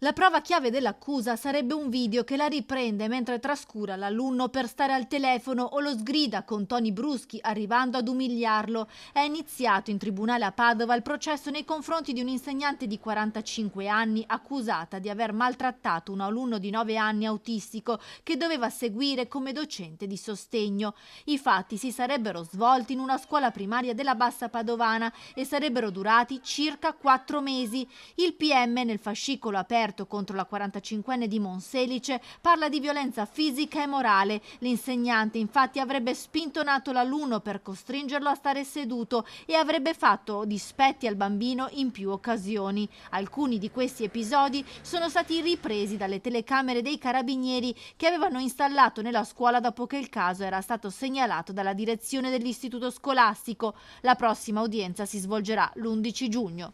La prova chiave dell'accusa sarebbe un video che la riprende mentre trascura l'alunno per stare al telefono o lo sgrida con toni bruschi, arrivando ad umiliarlo. È iniziato in tribunale a Padova il processo nei confronti di un'insegnante di 45 anni accusata di aver maltrattato un alunno di 9 anni autistico che doveva seguire come docente di sostegno. I fatti si sarebbero svolti in una scuola primaria della Bassa Padovana e sarebbero durati circa 4 mesi. Il PM nel fascicolo aperto contro la 45enne di Monselice parla di violenza fisica e morale. L'insegnante infatti avrebbe spintonato l'alunno per costringerlo a stare seduto e avrebbe fatto dispetti al bambino in più occasioni. Alcuni di questi episodi sono stati ripresi dalle telecamere dei carabinieri che avevano installato nella scuola dopo che il caso era stato segnalato dalla direzione dell'istituto scolastico. La prossima udienza si svolgerà l'11 giugno.